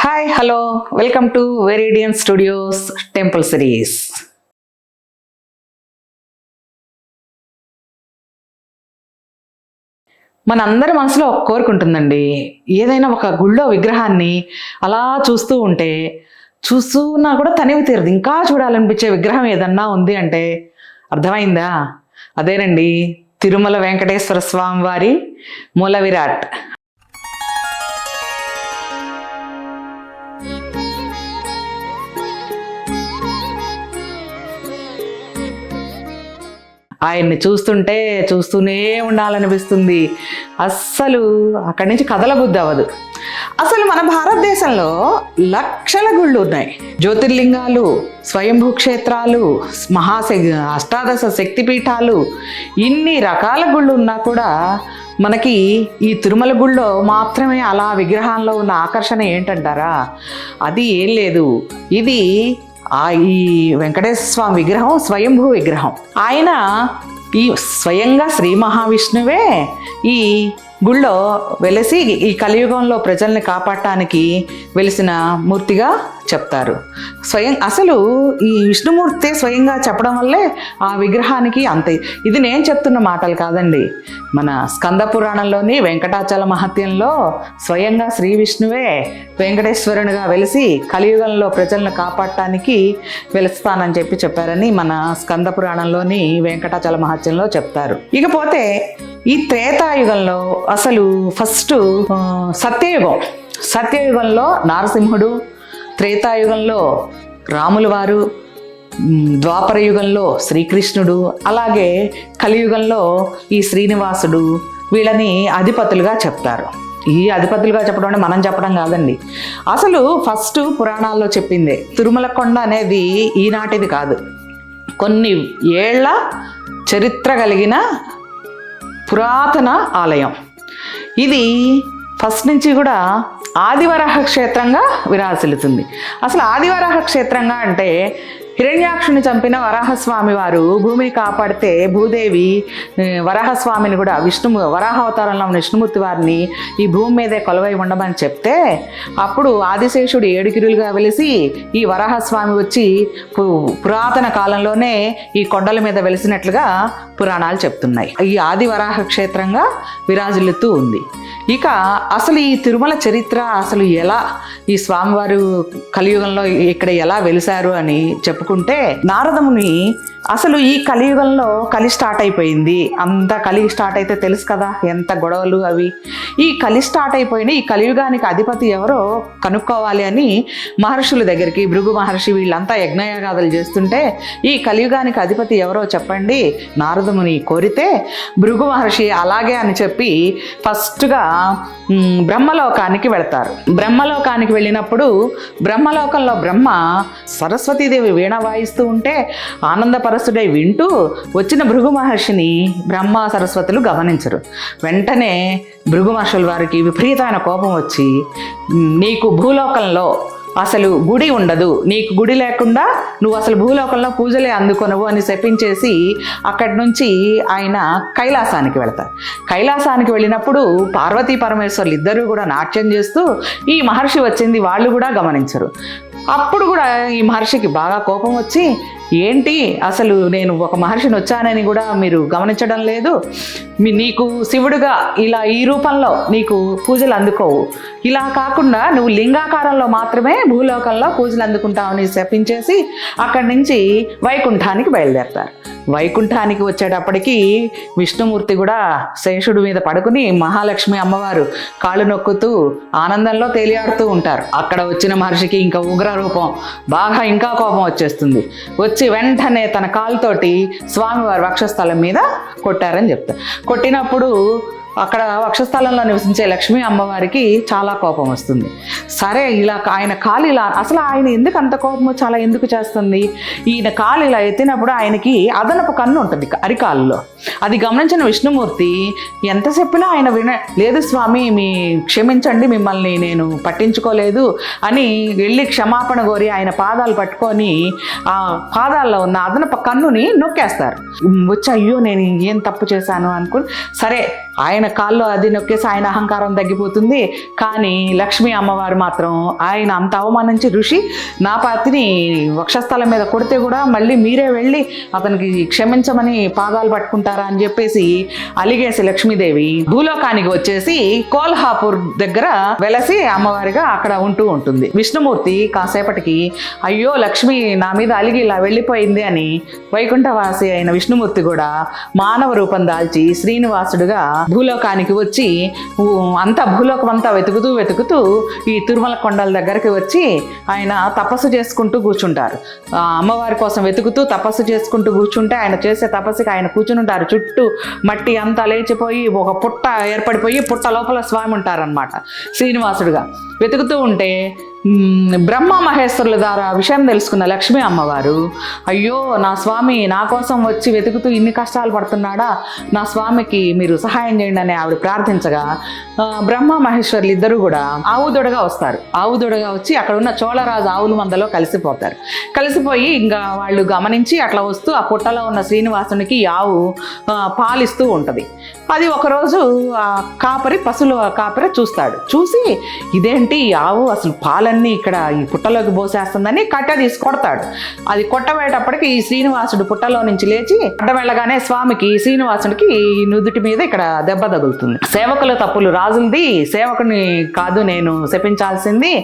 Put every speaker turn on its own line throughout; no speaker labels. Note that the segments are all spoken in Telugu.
Hi hello welcome to Veridian studios temple series. మనందరి మనసులో ఒక కోరిక ఉంటుందండి. ఏదైనా ఒక గుళ్ళో విగ్రహాన్ని అలా చూస్తూ ఉంటే చూస్తున్నా కూడా తనివి తీరదు, ఇంకా చూడాలనిపించే విగ్రహం ఏదన్నా ఉంది అంటే అర్థమైందా? అదేనండి తిరుమల వెంకటేశ్వర స్వామి వారి మూల విరాట్. ఆయన్ని చూస్తుంటే చూస్తూనే ఉండాలనిపిస్తుంది. అస్సలు అక్కడి నుంచి కదలబుద్ధి అవ్వదు. అసలు మన భారతదేశంలో లక్షల గుళ్ళు ఉన్నాయి. జ్యోతిర్లింగాలు, స్వయంభూ క్షేత్రాలు, అష్టాదశ శక్తిపీఠాలు, ఇన్ని రకాల గుళ్ళు ఉన్నా కూడా మనకి ఈ తిరుమల గుళ్ళో మాత్రమే అలా విగ్రహాల్లో ఉన్న ఆకర్షణ ఏంటంటారా? అది ఏం లేదు, ఇది ఈ వెంకటేశ్వర స్వామి విగ్రహం స్వయంభూ విగ్రహం. ఆయన ఈ స్వయంగా శ్రీ మహావిష్ణువే ఈ గుళ్ళో వెలిసి ఈ కలియుగంలో ప్రజల్ని కాపాడటానికి వెలిసిన మూర్తిగా చెప్తారు. అసలు ఈ విష్ణుమూర్తి స్వయంగా చెప్పడం వల్లే ఆ విగ్రహానికి అంత. ఇది నేను చెప్తున్న మాటలు కాదండి, మన స్కంద పురాణంలోని వెంకటాచల మహత్యంలో స్వయంగా శ్రీ విష్ణువే వెంకటేశ్వరునిగా వెలిసి కలియుగంలో ప్రజలను కాపాడటానికి వెలుస్తానని చెప్పారని మన స్కంద పురాణంలోని వెంకటాచల మహత్యంలో చెప్తారు. ఇకపోతే ఈ త్రేతాయుగంలో అసలు ఫస్ట్ సత్యయుగంలో నారసింహుడు, త్రేతాయుగంలో రాముల వారు, ద్వాపర యుగంలో శ్రీకృష్ణుడు, అలాగే కలియుగంలో ఈ శ్రీనివాసుడు, వీళ్ళని అధిపతులుగా చెప్తారు. ఈ అధిపతులుగా చెప్పడం అంటే మనం చెప్పడం కాదండి, అసలు ఫస్ట్ పురాణాల్లో చెప్పిందే. తిరుమల కొండ అనేది ఈనాటిది కాదు, కొన్ని ఏళ్ల చరిత్ర కలిగిన పురాతన ఆలయం. ఇది ఫస్ట్ నుంచి కూడా ఆదివరాహ క్షేత్రంగా విరాజిల్లుతుంది. అసలు ఆదివరాహ క్షేత్రంగా అంటే హిరణ్యాక్షుని చంపిన వరాహస్వామి వారు భూమిని కాపాడితే భూదేవి వరాహస్వామిని కూడా వరాహ అవతారంలో ఉన్న విష్ణుమూర్తి వారిని ఈ భూమి మీదే కొలువై ఉండమని చెప్తే అప్పుడు ఆదిశేషుడు 7 గిరులుగా వెలిసి ఈ వరాహస్వామి వచ్చి పురాతన కాలంలోనే ఈ కొండల మీద వెలిసినట్లుగా పురాణాలు చెప్తున్నాయి. ఈ ఆది వరాహ క్షేత్రంగా విరాజిల్లుతూ ఉంది. ఇక అసలు ఈ తిరుమల చరిత్ర అసలు ఎలా ఈ స్వామివారు కలియుగంలో ఇక్కడ ఎలా వెలిశారు అని చెప్పుకుంటే, నారదముని అసలు ఈ కలియుగంలో కలి స్టార్ట్ అయిపోయింది. అంత కలి స్టార్ట్ అయితే తెలుసు కదా ఎంత గొడవలు అవి. ఈ కలి స్టార్ట్ అయిపోయిన ఈ కలియుగానికి అధిపతి ఎవరో కనుక్కోవాలి అని మహర్షుల దగ్గరికి, భృగు మహర్షి వీళ్ళంతా యజ్ఞయాగాదులు చేస్తుంటే ఈ కలియుగానికి అధిపతి ఎవరో చెప్పండి నారదముని కోరితే, భృగు మహర్షి అలాగే అని చెప్పి ఫస్ట్గా బ్రహ్మలోకానికి వెళతారు. బ్రహ్మలోకానికి వెళ్ళినప్పుడు బ్రహ్మలోకంలో బ్రహ్మ సరస్వతీదేవి వీణ వాయిస్తూ ఉంటే ఆనందపరస్తుడై వింటూ వచ్చిన భృగు మహర్షిని బ్రహ్మ సరస్వతులు గమనించరు. వెంటనే భృగు మహర్షుల వారికి విపరీతమైన కోపం వచ్చి, నీకు భూలోకంలో అసలు గుడి ఉండదు, నీకు గుడి లేకుండా నువ్వు అసలు భూలోకంలో పూజలే అందుకొనవు అని శపించేసి అక్కడి నుంచి ఆయన కైలాసానికి వెళతారు. కైలాసానికి వెళ్ళినప్పుడు పార్వతీ పరమేశ్వర్లు ఇద్దరూ కూడా నాట్యం చేస్తూ ఈ మహర్షి వచ్చింది వాళ్ళు కూడా గమనించరు. అప్పుడు కూడా ఈ మహర్షికి బాగా కోపం వచ్చి, ఏంటి అసలు నేను ఒక మహర్షిని వచ్చానని కూడా మీరు గమనించడం లేదు, నీకు శివుడుగా ఇలా ఈ రూపంలో నీకు పూజలు అందుకోవు, ఇలా కాకుండా నువ్వు లింగాకారంలో మాత్రమే భూలోకంలో పూజలు అందుకుంటావని శపించేసి అక్కడి నుంచి వైకుంఠానికి బయలుదేరతారు. వైకుంఠానికి వచ్చేటప్పటికి విష్ణుమూర్తి కూడా శేషుడి మీద పడుకుని మహాలక్ష్మి అమ్మవారు కాళ్ళు నొక్కుతూ ఆనందంలో తేలియాడుతూ ఉంటారు. అక్కడ వచ్చిన మహర్షికి ఇంకా ఉగ్ర రూపం బాగా ఇంకా కోపం వచ్చేస్తుంది. వచ్చి వెంటనే తన కాలుతోటి స్వామివారి వక్షస్థలం మీద కొట్టారని చెప్తారు. కొట్టినప్పుడు అక్కడ వక్షస్థలంలో నివసించే లక్ష్మీ అమ్మవారికి చాలా కోపం వస్తుంది. సరే ఇలా ఆయన కాలు ఇలా, అసలు ఆయన ఎందుకు అంత కోపం చాలా ఎందుకు చేస్తుంది, ఈయన కాలు ఇలా ఎత్తినప్పుడు ఆయనకి అదనపు కన్ను ఉంటుంది అరికాల్లో. అది గమనించిన విష్ణుమూర్తి ఎంత చెప్పినా ఆయన లేదు స్వామి క్షమించండి, మిమ్మల్ని నేను పట్టించుకోలేదు అని వెళ్ళి క్షమాపణ కోరి ఆయన పాదాలు పట్టుకొని ఆ పాదాల్లో ఉన్న అదనపు కన్నుని నొక్కేస్తారు. వచ్చి అయ్యో నేను ఏం తప్పు చేశాను అనుకుని, సరే ఆయన కాల్లో అది నొక్కేసి ఆయన అహంకారం తగ్గిపోతుంది. కానీ లక్ష్మీ అమ్మవారు మాత్రం ఆయన అంత అవమానించి ఋషి నా పాతిని వక్షస్థలం మీద కొడితే కూడా మళ్ళీ మీరే వెళ్ళి అతనికి క్షమించమని పాదాలు పట్టుకుంటారా అని చెప్పేసి అలిగేసి లక్ష్మీదేవి భూలోకానికి వచ్చేసి కోల్హాపూర్ దగ్గర వెలసి అమ్మవారిగా అక్కడ ఉంటూ ఉంటుంది. విష్ణుమూర్తి కాసేపటికి అయ్యో లక్ష్మి నా మీద అలిగి ఇలా వెళ్ళిపోయింది అని వైకుంఠవాసి అయిన విష్ణుమూర్తి కూడా మానవ రూపం దాల్చి శ్రీనివాసుడుగా భూలోకానికి వచ్చి భూలోకం అంతా వెతుకుతూ ఈ తిరుమల కొండల దగ్గరికి వచ్చి ఆయన తపస్సు చేసుకుంటూ కూర్చుంటారు. అమ్మవారి కోసం వెతుకుతూ తపస్సు చేసుకుంటూ కూర్చుంటే ఆయన చేసే తపస్సుకి ఆయన కూర్చుని ఉంటారు. చుట్టూ మట్టి అంతా లేచిపోయి ఒక పుట్ట ఏర్పడిపోయి పుట్ట లోపల స్వామి ఉంటారనమాట శ్రీనివాసుడుగా. వెతుకుతూ ఉంటే బ్రహ్మ మహేశ్వరుల ద్వారా విషయం తెలుసుకున్న లక్ష్మీ అమ్మవారు అయ్యో నా స్వామి నా కోసం వచ్చి వెతుకుతూ ఇన్ని కష్టాలు పడుతున్నాడా, నా స్వామికి మీరు సహాయం చేయండి అని ఆవిడ ప్రార్థించగా బ్రహ్మ మహేశ్వరులు ఇద్దరు కూడా ఆవుదొడగా వస్తారు. ఆవుదొడగా వచ్చి అక్కడ ఉన్న చోళరాజు ఆవుల మందలో కలిసిపోయి ఇంకా వాళ్ళు గమనించి అట్లా వస్తూ ఆ పుట్టలో ఉన్న శ్రీనివాసునికి ఆవు పాలిస్తూ ఉంటుంది. అది ఒకరోజు పశువుల కాపరి చూస్తాడు. చూసి ఇదేంటి ఆవు అసలు పాలన్నీ ఇక్కడ ఈ పుట్టలోకి పోసేస్తుందని కట్ట తీసి కొడతాడు. అది కొట్టబోయేటప్పటికి ఈ శ్రీనివాసుడు పుట్టలో నుంచి లేచి అడ్డం వెళ్ళగానే స్వామికి శ్రీనివాసుడికి నుదుటి మీద ఇక్కడ దెబ్బ తగులుతుంది. సేవకుల తప్పులు రాజులది, సేవకుని కాదు నేను శపించాల్సింది,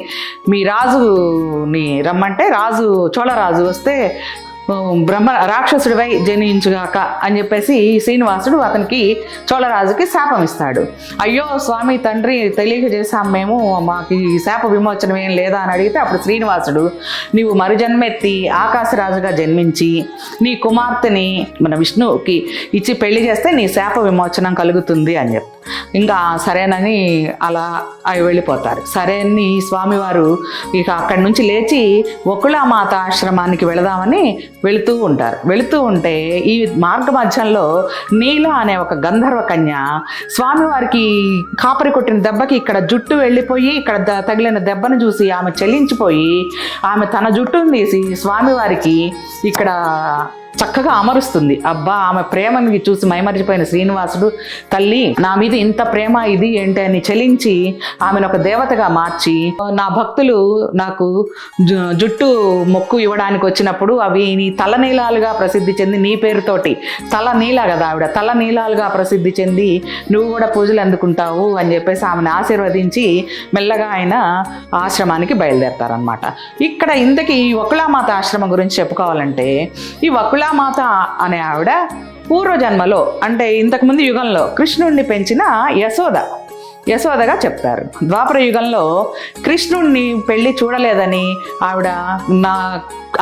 మీ రాజుని రమ్మంటే చోళరాజు వస్తే రాక్షసుడివై జనించుగాక అని చెప్పేసి శ్రీనివాసుడు అతనికి చోళరాజుకి శాపం ఇస్తాడు. అయ్యో స్వామి తండ్రి తెలియక చేశాం మేము, మాకు ఈ శాప విమోచనం ఏం లేదా అని అడిగితే అప్పుడు శ్రీనివాసుడు నీవు మరుజన్మెత్తి ఆకాశరాజుగా జన్మించి నీ కుమార్తెని మన విష్ణువుకి ఇచ్చి పెళ్లి చేస్తే నీ శాప విమోచనం కలుగుతుంది అని చెప్పి ఇంకా సరేనని అలా అవి వెళ్ళిపోతారు. సరే అని స్వామివారు ఇక అక్కడి నుంచి లేచి వకుళమాత ఆశ్రమానికి వెళదామని వెళుతూ ఉంటే ఈ మార్గ మధ్యంలో నీల అనే ఒక గంధర్వ కన్య స్వామివారికి కాపరి కొట్టిన దెబ్బకి ఇక్కడ జుట్టు వెళ్ళిపోయి ఇక్కడ తగిలిన దెబ్బను చూసి ఆమె చెల్లించిపోయి ఆమె తన జుట్టును తీసి స్వామివారికి ఇక్కడ చక్కగా అమరుస్తుంది. అబ్బా ఆమె ప్రేమని చూసి మైమరిచిపోయిన శ్రీనివాసుడు తల్లి నా మీద ఇంత ప్రేమ ఇది ఏంటి అని చెలించి ఆమెను ఒక దేవతగా మార్చి నా భక్తులు నాకు జుట్టు మొక్కు ఇవ్వడానికి వచ్చినప్పుడు అవి నీ తలనీలాలుగా ప్రసిద్ధి చెంది నీ పేరుతోటి తలనీల కదా ఆవిడ తలనీలాలుగా ప్రసిద్ధి చెంది నువ్వు కూడా పూజలు అందుకుంటావు అని చెప్పేసి ఆమెను ఆశీర్వదించి మెల్లగా ఆయన ఆశ్రమానికి బయలుదేరతారనమాట. ఇక్కడ ఇంతకీ ఈ వకుళమాత ఆశ్రమం గురించి చెప్పుకోవాలంటే ఈ వకుళమాత అనే ఆవిడ పూర్వజన్మలో అంటే ఇంతకుముందు యుగంలో కృష్ణుడిని పెంచిన యశోదగా చెప్తారు. ద్వాపర యుగంలో కృష్ణుడిని పెళ్లి చూడలేదని ఆవిడ నా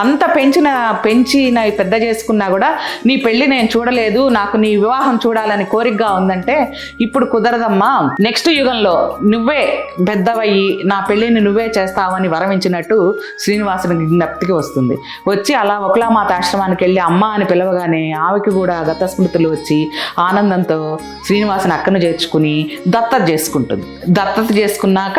అంత పెంచి పెద్ద చేసుకున్నా కూడా నీ పెళ్లి నేను చూడలేదు, నాకు నీ వివాహం చూడాలని కోరికగా ఉందంటే ఇప్పుడు కుదరదమ్మా, నెక్స్ట్ యుగంలో నువ్వే పెద్దవయ్యి నా పెళ్లిని నువ్వే చేస్తావని వరమించినట్టు శ్రీనివాసుని జ్ఞప్తికి వస్తుంది. వచ్చి అలా వకుళమాత ఆశ్రమానికి వెళ్ళి అమ్మ అని పిలవగానే ఆమెకి కూడా గతస్మృతులు వచ్చి ఆనందంతో శ్రీనివాసుని అక్కను చేర్చుకుని దత్తత చేసుకున్నాక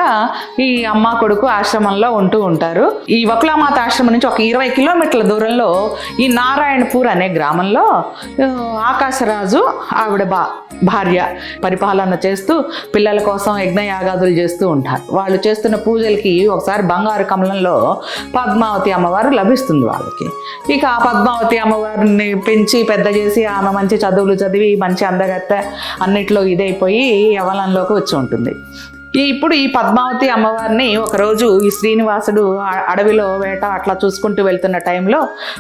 ఈ అమ్మ కొడుకు ఆశ్రమంలో ఉంటూ ఉంటారు. ఈ వకుళమాత ఆశ్రమం నుంచి ఒక 20 కిలోమీటర్ల దూరంలో ఈ నారాయణపూర్ అనే గ్రామంలో ఆకాశరాజు ఆవిడ భార్య పరిపాలన చేస్తూ పిల్లల కోసం యజ్ఞయాగాదులు చేస్తూ ఉంటారు. వాళ్ళు చేస్తున్న పూజలకి ఒకసారి బంగారు కమలంలో పద్మావతి అమ్మవారు లభిస్తుంది వాళ్ళకి. ఇక ఆ పద్మావతి అమ్మవారిని పెంచి పెద్ద చేసి ఆమె మంచి చదువులు చదివి మంచి అందగత్త అన్నిట్లో ఇదైపోయి యవ్వనంలోకి వచ్చి ఉంటుంది. ఇప్పుడు ఈ పద్మావతి అమ్మవారిని ఒకరోజు ఈ శ్రీనివాసుడు అడవిలో వేట అట్లా చూసుకుంటూ వెళ్తున్న టైంలో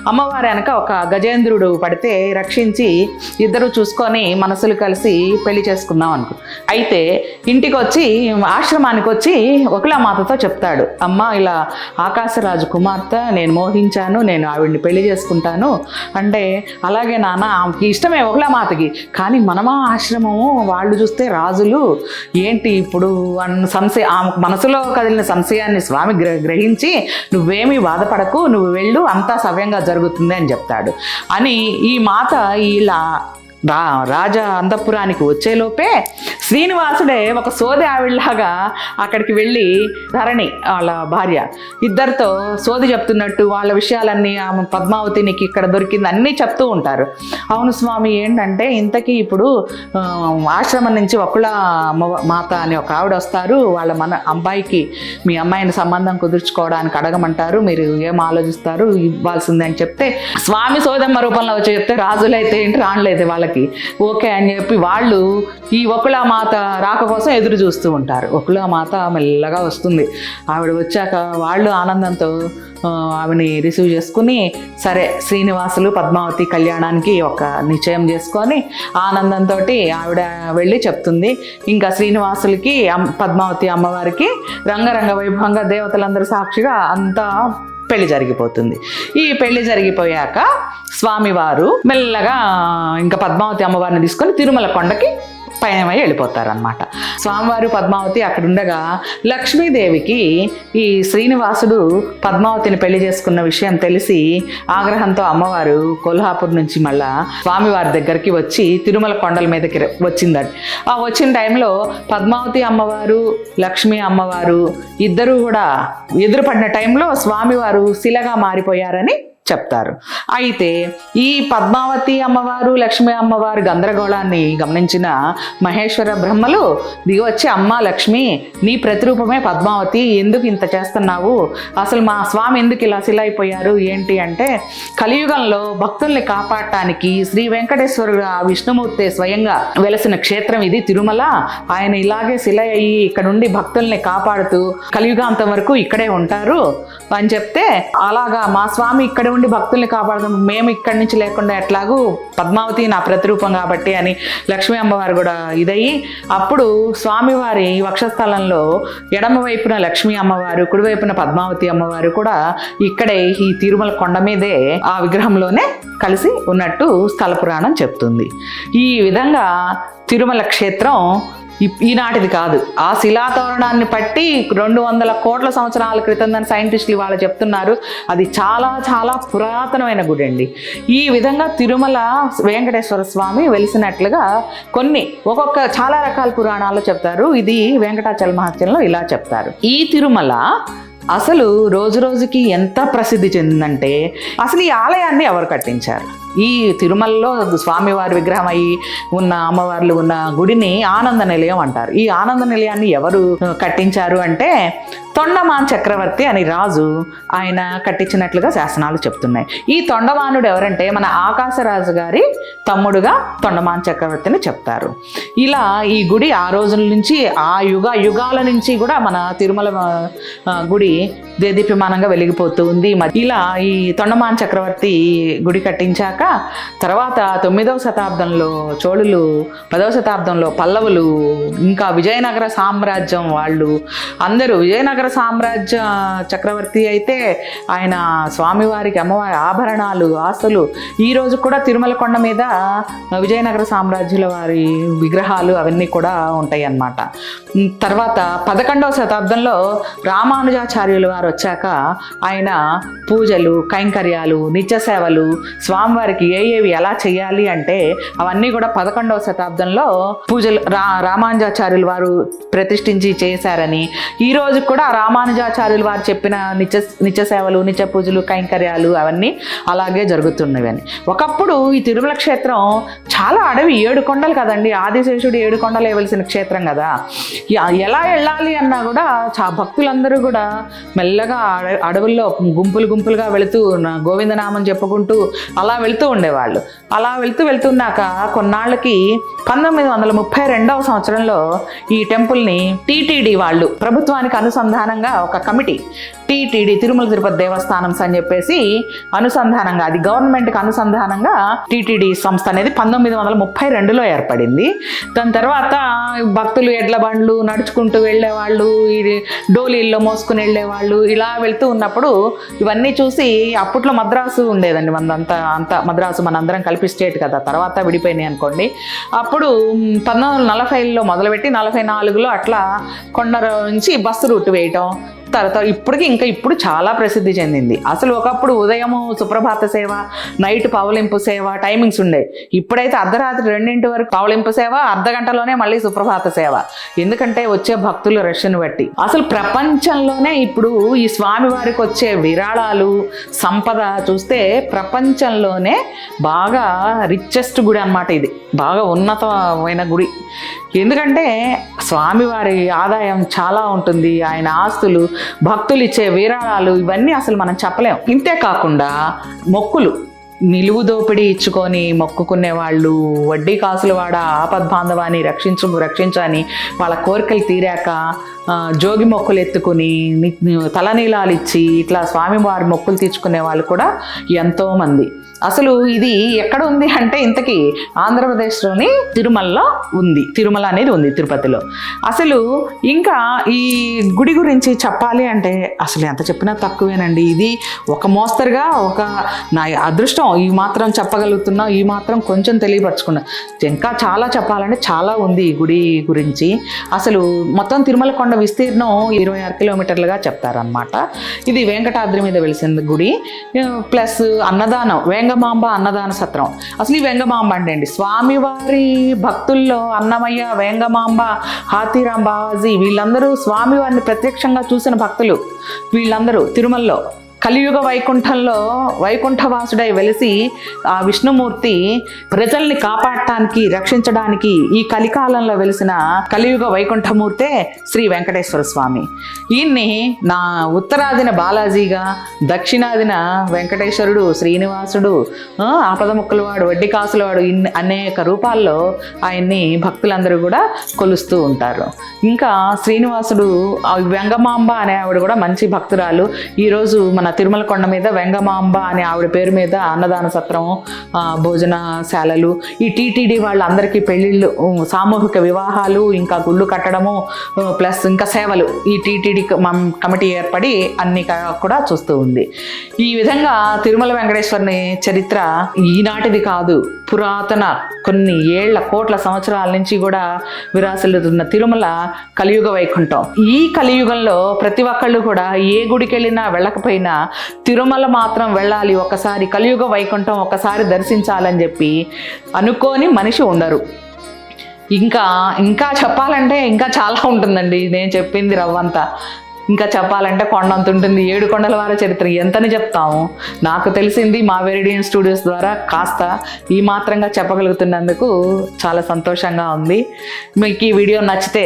అమ్మవారి వెనక ఒక గజేంద్రుడు పడితే రక్షించి ఇద్దరు చూసుకొని మనసులు కలిసి పెళ్లి చేసుకుందాం అనుకో. అయితే ఇంటికి వచ్చి ఆశ్రమానికి వచ్చి వకుళమాతతో చెప్తాడు, అమ్మ ఇలా ఆకాశరాజు కుమార్తె నేను మోహించాను, నేను ఆవిడ్ని పెళ్లి చేసుకుంటాను అంటే అలాగే నాన్న ఆమెకి ఇష్టమే వకుళమాతకి, కానీ మనమా ఆశ్రమము వాళ్ళు చూస్తే రాజులు ఏంటి ఇప్పుడు మనసులో కదిలిన సంశయాన్ని స్వామి గ్రహించి నువ్వేమీ బాధపడకు, నువ్వు వెళ్ళు, అంతా సవ్యంగా జరుగుతుంది అని చెప్తాడు. అని ఈ మాత ఇలా రాజా అంతఃపురానికి వచ్చేలోపే శ్రీనివాసుడే ఒక సోది ఆవిడలాగా అక్కడికి వెళ్ళి ధరణి వాళ్ళ భార్య ఇద్దరితో సోది చెప్తున్నట్టు వాళ్ళ విషయాలన్నీ ఆమె పద్మావతి నీకు ఇక్కడ దొరికింది అన్నీ చెప్తూ ఉంటారు. అవును స్వామి, ఏంటంటే ఇంతకీ ఇప్పుడు ఆశ్రమం నుంచి వకుళ మాత అని ఒక ఆవిడ వస్తారు, వాళ్ళ అబ్బాయికి మీ అమ్మాయిని సంబంధం కుదుర్చుకోవడానికి అడగమంటారు, మీరు ఏం ఆలోచిస్తారు, ఇవ్వాల్సిందే అని చెప్తే స్వామి సోదమ్మ రూపంలో వచ్చి చెప్తే రాజులైతే ఏంటి రాణులైతే వాళ్ళకి ఓకే అని చెప్పి వాళ్ళు ఈ వకుళమాత రాక కోసం ఎదురు చూస్తూ ఉంటారు. వకుళమాత మెల్లగా వస్తుంది. ఆవిడ వచ్చాక వాళ్ళు ఆనందంతో ఆవిని రిసీవ్ చేసుకుని సరే శ్రీనివాసులు పద్మావతి కళ్యాణానికి ఒక నిశ్చయం చేసుకొని ఆనందంతో ఆవిడ వెళ్ళి చెప్తుంది. ఇంకా శ్రీనివాసులకి పద్మావతి అమ్మవారికి రంగరంగ వైభవంగా దేవతలందరూ సాక్షిగా అంతా పెళ్లి జరిగిపోతుంది. ఈ పెళ్లి జరిగిపోయాక స్వామివారు మెల్లగా ఇంకా పద్మావతి అమ్మవారిని తీసుకొని తిరుమల కొండకి పయనమై వెళ్ళిపోతారనమాట. స్వామివారు పద్మావతి అక్కడ ఉండగా లక్ష్మీదేవికి ఈ శ్రీనివాసుడు పద్మావతిని పెళ్లి చేసుకున్న విషయం తెలిసి ఆగ్రహంతో అమ్మవారు కొల్హాపూర్ నుంచి మళ్ళా స్వామివారి దగ్గరికి వచ్చి తిరుమల కొండల మీదకి వచ్చిందండి. ఆ వచ్చిన టైంలో పద్మావతి అమ్మవారు లక్ష్మీ అమ్మవారు ఇద్దరూ కూడా ఎదురుపడిన టైంలో స్వామివారు శిలగా మారిపోయారని చెప్తారు. అయితే ఈ పద్మావతి అమ్మవారు లక్ష్మీ అమ్మవారు గందరగోళాన్ని గమనించిన మహేశ్వర బ్రహ్మలు దిగి వచ్చి అమ్మ లక్ష్మి, నీ ప్రతిరూపమే పద్మావతి, ఎందుకు ఇంత చేస్తున్నావు, అసలు మా స్వామి ఎందుకు ఇలా శిల అయిపోయారు ఏంటి అంటే కలియుగంలో భక్తుల్ని కాపాడటానికి శ్రీ వెంకటేశ్వరుడు విష్ణుమూర్తి స్వయంగా వెలసిన క్షేత్రం ఇది తిరుమల. ఆయన ఇలాగే శిల అయ్యి ఇక్కడ నుండి భక్తుల్ని కాపాడుతూ కలియుగాంతం వరకు ఇక్కడే ఉంటారు అని చెప్తే, అలాగా మా స్వామి ఇక్కడ ఉండి భక్తుల్ని కాపాడదాం, మేము ఇక్కడి నుంచి లేకుండా ఎట్లాగూ పద్మావతి నా ప్రతిరూపం కాబట్టి అని లక్ష్మీ అమ్మవారు కూడా ఇదయ్యి అప్పుడు స్వామివారి వక్షస్థలంలో ఎడమ వైపున లక్ష్మీ అమ్మవారు కుడివైపున పద్మావతి అమ్మవారు కూడా ఇక్కడే ఈ తిరుమల కొండ మీదే ఆ విగ్రహంలోనే కలిసి ఉన్నట్టు స్థల పురాణం చెప్తుంది. ఈ విధంగా తిరుమల క్షేత్రం ఈనాటిది కాదు, ఆ శిలాతోరణాన్ని పట్టి 200 కోట్ల సంవత్సరాల క్రితం దాని సైంటిస్టులు వాళ్ళు చెప్తున్నారు. అది చాలా చాలా పురాతనమైన గుడి అండి. ఈ విధంగా తిరుమల వెంకటేశ్వర స్వామి వెలిసినట్లుగా ఒక్కొక్క చాలా రకాల పురాణాలు చెప్తారు. ఇది వెంకటాచల మహత్యంలో ఇలా చెప్తారు. ఈ తిరుమల అసలు రోజు రోజుకి ఎంత ప్రసిద్ధి చెందిందంటే అసలు ఈ ఆలయాన్ని ఎవరు కట్టించారు? ఈ తిరుమలలో స్వామివారి విగ్రహం అయి ఉన్న అమ్మవార్లు ఉన్న గుడిని ఆనంద నిలయం అంటారు. ఈ ఆనంద నిలయాన్ని ఎవరు కట్టించారు అంటే తొండమాన్ చక్రవర్తి అని రాజు ఆయన కట్టించినట్లుగా శాసనాలు చెప్తున్నాయి. ఈ తొండమానుడు ఎవరంటే మన ఆకాశరాజు గారి తమ్ముడుగా తొండమాన్ చక్రవర్తిని చెప్తారు. ఇలా ఈ గుడి ఆ రోజుల నుంచి ఆ యుగాల నుంచి కూడా మన తిరుమల గుడి దేదీప్యమానంగా వెలిగిపోతూ ఉంది. ఇలా ఈ తొండమాన్ చక్రవర్తి గుడి కట్టించాక తర్వాత 9వ శతాబ్దంలో చోళులు, 10వ శతాబ్దంలో పల్లవులు, ఇంకా విజయనగర సామ్రాజ్యం వాళ్ళు అందరూ, విజయనగర సామ్రాజ్య చక్రవర్తి అయితే ఆయన స్వామివారికి అమ్మవారి ఆభరణాలు ఆస్తులు ఈ రోజు కూడా తిరుమల కొండ మీద విజయనగర సామ్రాజ్యుల వారి విగ్రహాలు అవన్నీ కూడా ఉంటాయి అన్నమాట. తర్వాత 11వ శతాబ్దంలో రామానుజాచార్యుల వారు వచ్చాక ఆయన పూజలు కైంకర్యాలు నిత్య సేవలు స్వామివారికి ఏవి ఎలా చేయాలి అంటే అవన్నీ కూడా 11వ శతాబ్దంలో పూజలు రామానుజాచార్యుల వారు ప్రతిష్ఠించి చేశారని, ఈ రోజు కూడా రామానుజాచార్యులు వారు చెప్పిన నిత్య సేవలు నిత్య పూజలు కైంకర్యాలు అవన్నీ అలాగే జరుగుతున్నవని. ఒకప్పుడు ఈ తిరుమల క్షేత్రం చాలా అడవి, 7 కొండలు కదండి, ఆదిశేషుడు 7 కొండలు వేయవలసిన క్షేత్రం కదా. ఎలా వెళ్ళాలి అన్నా కూడా భక్తులందరూ కూడా మెల్లగా అడవుల్లో గుంపులుగా వెళుతూ గోవిందనామం చెప్పుకుంటూ అలా వెళుతూ ఉండేవాళ్ళు. అలా వెళ్తున్నాక కొన్నాళ్ళకి 1932వ సంవత్సరంలో ఈ టెంపుల్ని టీటీడీ వాళ్ళు ప్రభుత్వానికి అనుసంధానంగా ఒక కమిటీ, టీటీడీ తిరుమల తిరుపతి దేవస్థానం అని చెప్పేసి అనుసంధానంగా, అది గవర్నమెంట్కి అనుసంధానంగా టీటీడీ సంస్థ అనేది 1932లో ఏర్పడింది. దాని తర్వాత భక్తులు ఎడ్ల బండ్లు నడుచుకుంటూ వెళ్ళేవాళ్ళు, ఈ డోలీల్లో మోసుకుని వెళ్ళేవాళ్ళు. ఇలా వెళ్తూ ఉన్నప్పుడు ఇవన్నీ చూసి, అప్పట్లో మద్రాసు ఉండేదండి అంత మద్రాసు మనందరం కలిపి స్టేట్ కదా, తర్వాత విడిపోయినాయి అనుకోండి. అప్పుడు 1940లో మొదలుపెట్టి 44లో అట్లా కొండ నుంచి బస్సు రూట్ వేయటం, తర్వాత ఇప్పటికి ఇప్పుడు చాలా ప్రసిద్ధి చెందింది. అసలు ఒకప్పుడు ఉదయము సుప్రభాత సేవ, నైట్ పవలింపు సేవ టైమింగ్స్ ఉండే. ఇప్పుడైతే అర్ధరాత్రి 2 వరకు పవలింపు సేవ, అర్ధ గంటలోనే మళ్ళీ సుప్రభాత సేవ. ఎందుకంటే వచ్చే భక్తుల రష్ను బట్టి. అసలు ప్రపంచంలోనే ఇప్పుడు ఈ స్వామివారికి వచ్చే విరాళాలు, సంపద చూస్తే ప్రపంచంలోనే బాగా రిచెస్ట్ గుడి అన్నమాట. ఇది బాగా ఉన్నతమైన గుడి. ఎందుకంటే స్వామివారి ఆదాయం చాలా ఉంటుంది, ఆయన ఆస్తులు, భక్తులు ఇచ్చే విరాళాలు, ఇవన్నీ అసలు మనం చెప్పలేం. ఇంతే కాకుండా మొక్కులు, నిలువు దోపిడీ ఇచ్చుకొని మొక్కుకునే వాళ్ళు, వడ్డీ కాసులు వాడ ఆపద్బాంధవాన్ని రక్షించని వాళ్ళ కోరికలు తీరాక జోగి మొక్కులు ఎత్తుకుని తలనీలాలు ఇచ్చి ఇట్లా స్వామివారి మొక్కులు తీర్చుకునే వాళ్ళు కూడా ఎంతోమంది. అసలు ఇది ఎక్కడ ఉంది అంటే ఇంతకీ ఆంధ్రప్రదేశ్లోని తిరుమలలో ఉంది. తిరుమల అనేది ఉంది తిరుపతిలో. అసలు ఇంకా ఈ గుడి గురించి చెప్పాలి అంటే అసలు ఎంత చెప్పినా తక్కువేనండి. ఇది ఒక మోస్తరుగా ఒక నా అదృష్టం ఈ మాత్రం చెప్పగలుగుతున్నా, ఈ మాత్రం కొంచెం తెలియపరచుకున్నా. ఇంకా చాలా చెప్పాలంటే చాలా ఉంది ఈ గుడి గురించి. అసలు మొత్తం తిరుమల కొండ విస్తీర్ణం 26 కిలోమీటర్లుగా చెప్తారనమాట. ఇది వెంకటాద్రి మీద వెలిసిన గుడి. ప్లస్ అన్నదానం, వెంగమాంబ అన్నదాన సత్రం. అసలు ఈ వెంగమాంబ అంటే అండి స్వామివారి భక్తుల్లో అన్నమయ్య, వెంగమాంబ, హాతీరాం బావాజీ వీళ్ళందరూ స్వామివారిని ప్రత్యక్షంగా చూసిన భక్తులు. వీళ్ళందరూ తిరుమలలో కలియుగ వైకుంఠంలో వైకుంఠవాసుడై వెలిసి ఆ విష్ణుమూర్తి ప్రజల్ని కాపాడటానికి, రక్షించడానికి ఈ కలికాలంలో వెలిసిన కలియుగ వైకుంఠమూర్తే శ్రీ వెంకటేశ్వర స్వామి. ఈయన్ని నా ఉత్తరాదిన బాలాజీగా, దక్షిణాదిన వెంకటేశ్వరుడు, శ్రీనివాసుడు, ఆపదముక్కలవాడు, వడ్డీ కాసులవాడు, అనేక రూపాల్లో ఆయన్ని భక్తులందరూ కూడా కొలుస్తూ ఉంటారు. ఇంకా శ్రీనివాసుడు, వెంగమాంబ అనే ఆవిడ కూడా మంచి భక్తురాలు. ఈరోజు మన తిరుమల కొండ మీద వెంగమాంబ అనే ఆవిడ పేరు మీద అన్నదాన సత్రం, భోజనశాలలు, ఈ టీటీడీ వాళ్ళందరికీ పెళ్ళిళ్ళు, సామూహిక వివాహాలు, ఇంకా గుళ్ళు కట్టడము, ప్లస్ ఇంకా సేవలు ఈ టీటీడీ కమిటీ ఏర్పడి అన్ని కూడా చూస్తూ ఉంది. ఈ విధంగా తిరుమల వెంకటేశ్వరుని చరిత్ర ఈనాటిది కాదు, పురాతన కొన్ని ఏళ్ల కోట్ల సంవత్సరాల నుంచి కూడా విరాసిల్లుతున్న తిరుమల కలియుగ వైకుంఠం. ఈ కలియుగంలో ప్రతి ఒక్కళ్ళు కూడా ఏ గుడికి వెళ్ళినా వెళ్ళకపోయినా తిరుమల మాత్రం వెళ్ళాలి, ఒకసారి కలియుగ వైకుంఠం ఒకసారి దర్శించాలని చెప్పి అనుకోని మనిషి ఉండరు. ఇంకా చెప్పాలంటే ఇంకా చాలా ఉంటుందండి. నేను చెప్పింది రవ్వంతా. ఇంకా చెప్పాలంటే కొండంత ఉంటుంది. 7 కొండల వారి చరిత్ర ఎంతని చెప్తాము. నాకు తెలిసింది మా వెరిడియన్ స్టూడియోస్ ద్వారా కాస్త ఈ మాత్రంగా చెప్పగలుగుతున్నందుకు చాలా సంతోషంగా ఉంది. మీకు ఈ వీడియో నచ్చితే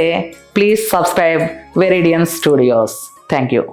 please subscribe Veridian studios. Thank you.